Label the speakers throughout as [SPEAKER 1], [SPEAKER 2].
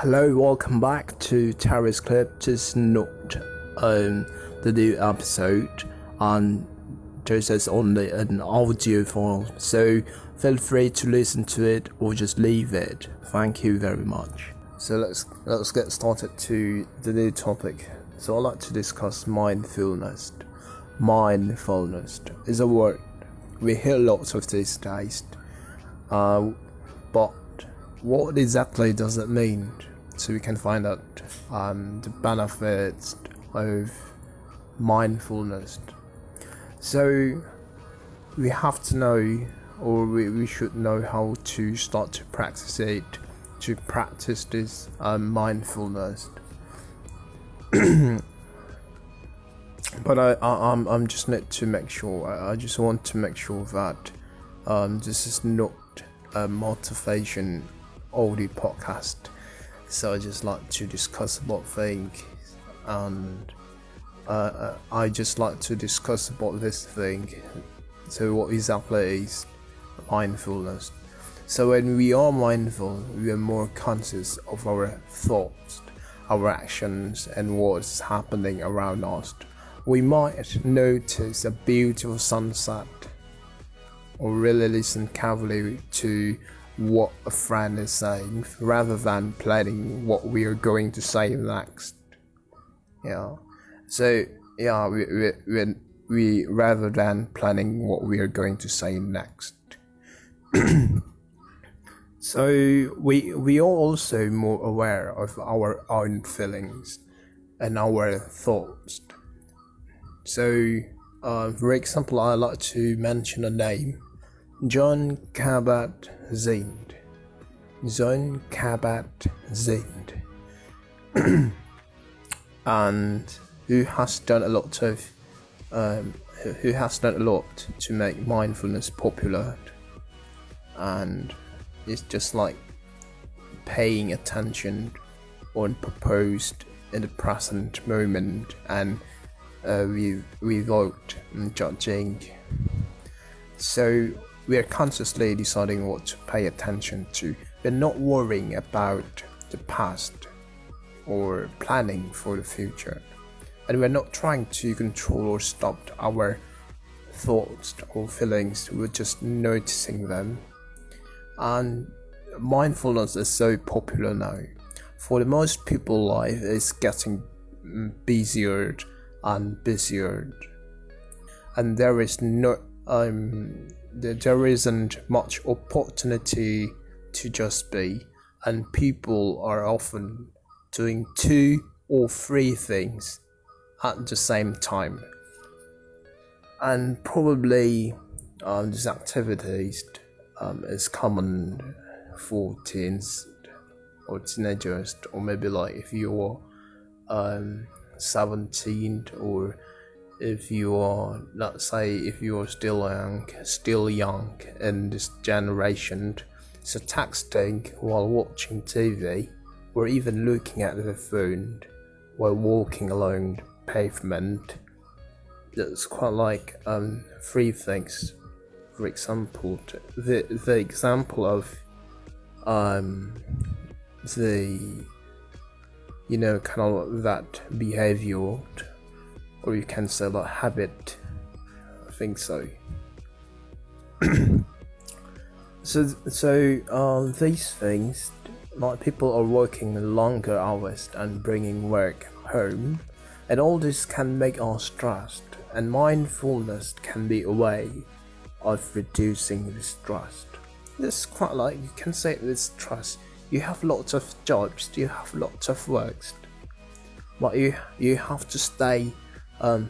[SPEAKER 1] Hello, welcome back to Terrace Clip. This is not the new episode, and this is only an audio file, so feel free to listen to it or just leave it. Thank you very much. So let's get started to the new topic. So I'd like to discuss mindfulness. Mindfulness is a word we hear lots of these days, but what exactly does it mean? So we can find out the benefits of mindfulness. So we have to know, or we should know how to start to practice it, to practice this mindfulness. But I'm just need to make sure. I just want to make sure that this is not a motivation audio podcast. So I just like to discuss about things, and I just like to discuss about this thing. So what exactly is mindfulness? So when we are mindful, we are more conscious of our thoughts, our actions, and what's happening around us. We might notice a beautiful sunset, or really listen carefully to what a friend is saying, rather than planning what we are going to say next. We rather than planning what we are going to say next. So we are also more aware of our own feelings and our thoughts. So for example, I like to mention a name: John Kabat-Zinn. John Kabat-Zinn. And who has done a lot to make mindfulness popular, and it's just like paying attention on proposed in the present moment, and without judging. So we are consciously deciding what to pay attention to. We're not worrying about the past or planning for the future. And we're not trying to control or stop our thoughts or feelings. We're just noticing them. And mindfulness is so popular now. For the most people, life is getting busier and busier. And there isn't much opportunity to just be, and people are often doing 2 or 3 things at the same time. And probably these activities is common for teens or teenagers, or maybe like if you're 17, or if you are, let's say, if you are still young in this generation. So texting while watching TV, or even looking at the phone while walking along the pavement, that's quite like 3 things. For example, the example of kind of that behavior, or you can say like habit. I think so. So these things, like people are working longer hours and bringing work home, and all this can make us stressed, and mindfulness can be a way of reducing the stress. This is quite like, you can say this stress. You have lots of jobs, you have lots of works, but you have to stay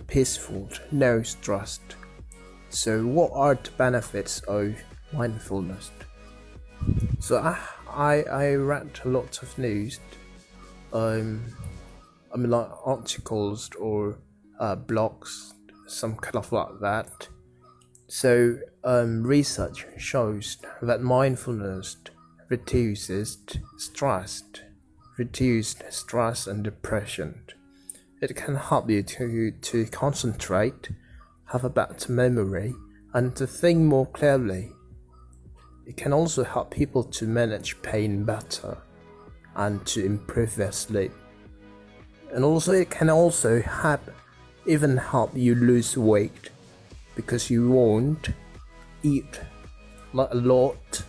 [SPEAKER 1] peaceful, no stress. So what are the benefits of mindfulness? So I read a lot of news, like articles or blogs, some kind of like that. So research shows that mindfulness reduces stress and depression. It can help you to concentrate, have a better memory, and to think more clearly. It can also help people to manage pain better and to improve their sleep. And also it can also even help you lose weight, because you won't eat like a lot,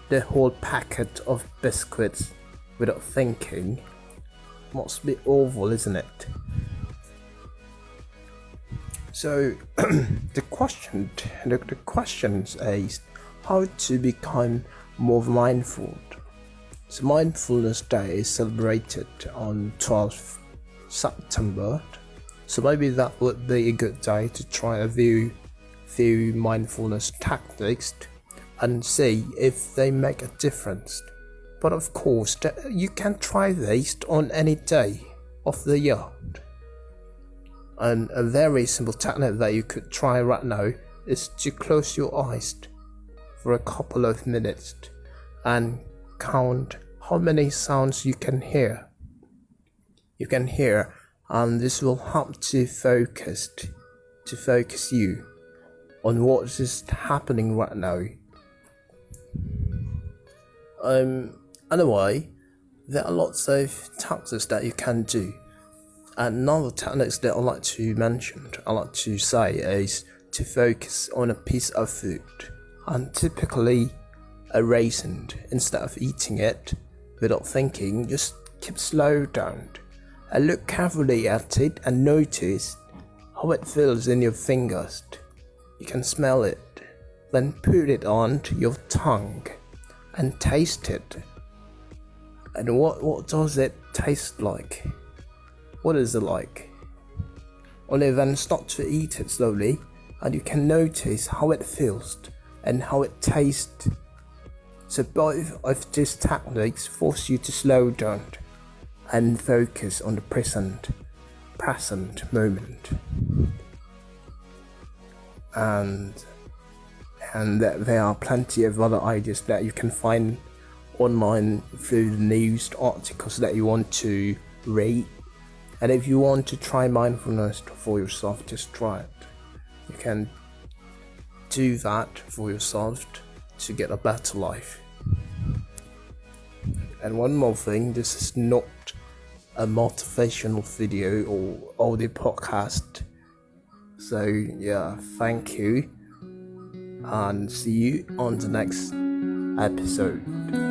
[SPEAKER 1] the whole packet of biscuits without thinking. Must be awful, isn't it? So the question is how to become more mindful. So Mindfulness Day is celebrated on 12th September. So maybe that would be a good day to try a few mindfulness tactics and see if they make a difference. But of course, you can try this on any day of the year. And a very simple technique that you could try right now is to close your eyes for a couple of minutes and count how many sounds you can hear. And this will help to focus you on what is happening right now. Anyway, there are lots of tactics that you can do. Another technique that I like to say is to focus on a piece of food, and typically a raisin. Instead of eating it without thinking, just keep slow down and look carefully at it and notice how it feels in your fingers. You can smell it, then put it onto your tongue and taste it. And what does it taste like? What is it like? Only then start to eat it slowly, and you can notice how it feels and how it tastes. So both of these techniques force you to slow down and focus on the present moment. And there are plenty of other ideas that you can find online through the news articles that you want to read. And if you want to try mindfulness for yourself, just try it. You can do that for yourself to get a better life. And one more thing, this is not a motivational video or audio podcast. So yeah, thank you, and see you on the next episode.